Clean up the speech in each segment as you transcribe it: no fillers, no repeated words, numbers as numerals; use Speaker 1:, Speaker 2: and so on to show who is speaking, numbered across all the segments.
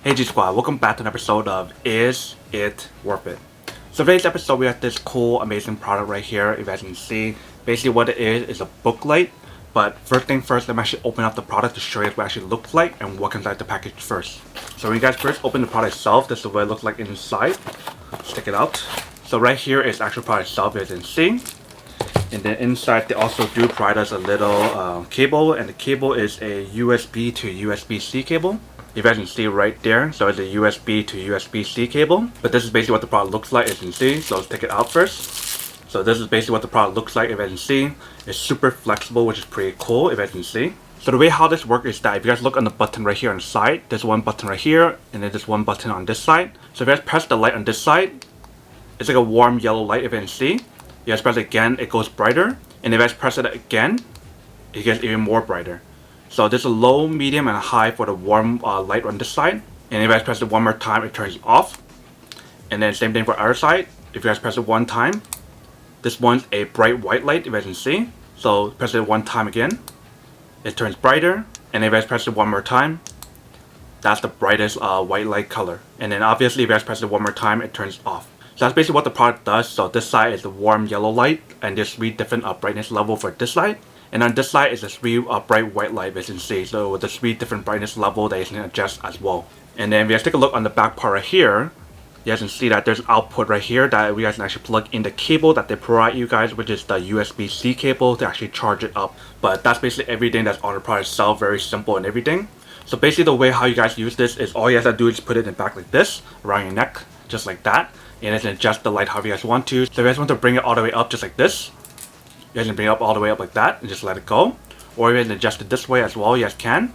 Speaker 1: Hey G Squad, welcome back to an episode of Is It Worth It? So today's episode we have this cool, amazing product right here. If you guys can see, basically what it is a booklight. But first thing first, let me actually open up the product to show you what it actually looks like and what comes inside the package first. So when you guys first open the product itself, this is what it looks like inside. Let's take it out. So right here is the actual product itself, as you can see. And then inside they also do provide us a little cable, and the cable is a USB to USB-C cable. You guys can see right there, so it's a USB to USB-C cable. But this is basically what the product looks like, as you can see. So let's take it out first. So this is basically what the product looks like, if you can see. It's super flexible, which is pretty cool, if you can see. So the way how this works is that if you guys look on the button right here on the side, there's one button right here, and then there's one button on this side. So if you guys press the light on this side, it's like a warm yellow light, if you can see. You guys press it again, it goes brighter. And if you guys press it again, it gets even more brighter. So there's a low, medium, and a high for the warm light on this side. And if you guys press it one more time, it turns off. And then same thing for the other side. If you guys press it one time, this one's a bright white light, if you guys can see. So press it one time again, it turns brighter. And if you guys press it one more time, that's the brightest white light color. And then obviously if you guys press it one more time, it turns off. So that's basically what the product does. So this side is the warm yellow light, and there's 3 different brightness level for this side. And on this side is the 3 bright white light, as you can see. So with the 3 different brightness level that you can adjust as well. And then if you guys take a look on the back part right here, you guys can see that there's output right here that we guys can actually plug in the cable that they provide you guys, which is the USB-C cable to actually charge it up. But that's basically everything that's on the product itself, very simple and everything. So basically the way how you guys use this is all you guys have to do is put it in the back like this, around your neck, just like that. And you can adjust the light however you guys want to. So if you guys want to bring it all the way up just like this, you guys can bring it up all the way up like that and just let it go. Or you can adjust it this way as well, you guys can.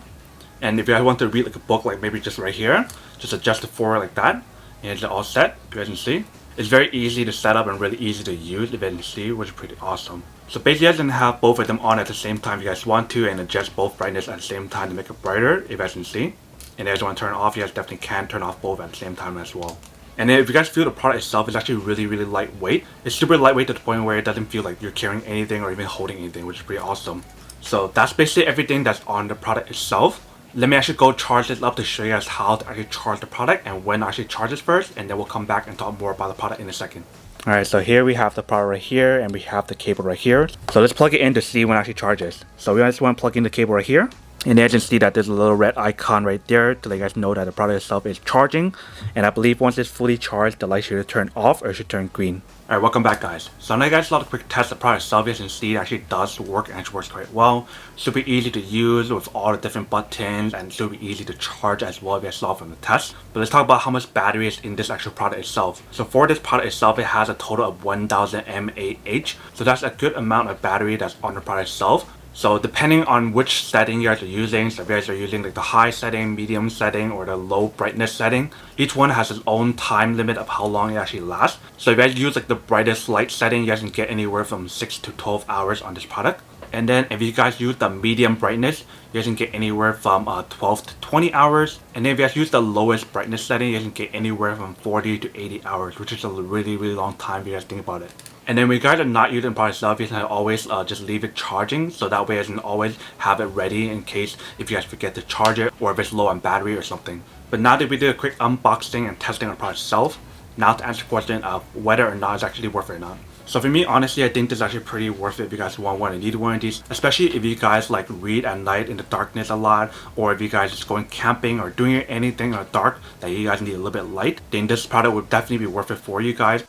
Speaker 1: And if you guys want to read like a book, like maybe just right here, just adjust it forward like that. And it's all set, you guys can see. It's very easy to set up and really easy to use, if you can see, which is pretty awesome. So basically you guys can have both of them on at the same time if you guys want to, and adjust both brightness at the same time to make it brighter, if you guys can see. And if you guys want to turn it off, you guys definitely can turn off both at the same time as well. And then if you guys feel the product itself is actually really lightweight. It's super lightweight to the point where it doesn't feel like you're carrying anything or even holding anything, which is pretty awesome. So that's basically everything that's on the product itself. Let me actually go charge this up to show you guys how to actually charge the product and when to actually charge it first, and then we'll come back and talk more about the product in a second. Alright, so here we have the product right here, and we have the cable right here. So let's plug it in to see when it actually charges. So we just want to plug in the cable right here. And then you can see that there's a little red icon right there to let you guys know that the product itself is charging. And I believe once it's fully charged, the light should turn off or it should turn green. Alright, welcome back guys. So now you guys saw the quick test. The product itself, as you can see, it actually does work and it works quite well. Super easy to use with all the different buttons, and super easy to charge as well, if you guys saw from the test. But let's talk about how much battery is in this actual product itself. So for this product itself, it has a total of 1000 mAh. So that's a good amount of battery that's on the product itself. So depending on which setting you guys are using, so if you guys are using like the high setting, medium setting, or the low brightness setting, each one has its own time limit of how long it actually lasts. So if you guys use like the brightest light setting, you guys can get anywhere from 6 to 12 hours on this product. And then if you guys use the medium brightness, you guys can get anywhere from 12 to 20 hours. And then if you guys use the lowest brightness setting, you guys can get anywhere from 40 to 80 hours, which is a really long time if you guys think about it. And then when you guys are not using the product itself, you can always just leave it charging, so that way you can always have it ready in case if you guys forget to charge it or if it's low on battery or something. But now that we did a quick unboxing and testing on the product itself, now to answer the question of whether or not it's actually worth it or not. So for me, honestly, I think this is actually pretty worth it if you guys want one and need one of these. Especially if you guys like read at night in the darkness a lot, or if you guys just going camping or doing anything in the dark that you guys need a little bit light, then this product would definitely be worth it for you guys.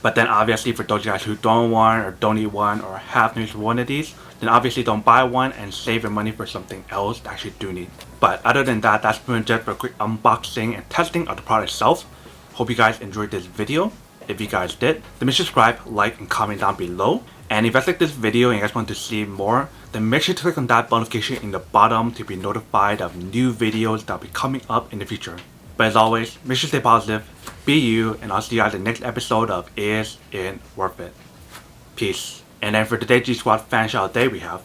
Speaker 1: But then obviously for those guys who don't want or don't need one or have needs one of these, then obviously don't buy one and save your money for something else that actually do need. But other than that, that's pretty much it for a quick unboxing and testing of the product itself. Hope you guys enjoyed this video. If you guys did, then make sure to subscribe, like, and comment down below. And if you guys like this video and you guys want to see more, then make sure to click on that notification in the bottom to be notified of new videos that will be coming up in the future. But as always, make sure to stay positive, be you, and I'll see you guys in the next episode of Is It Worth It? Peace. And then for today's G Squad fan shout out day we have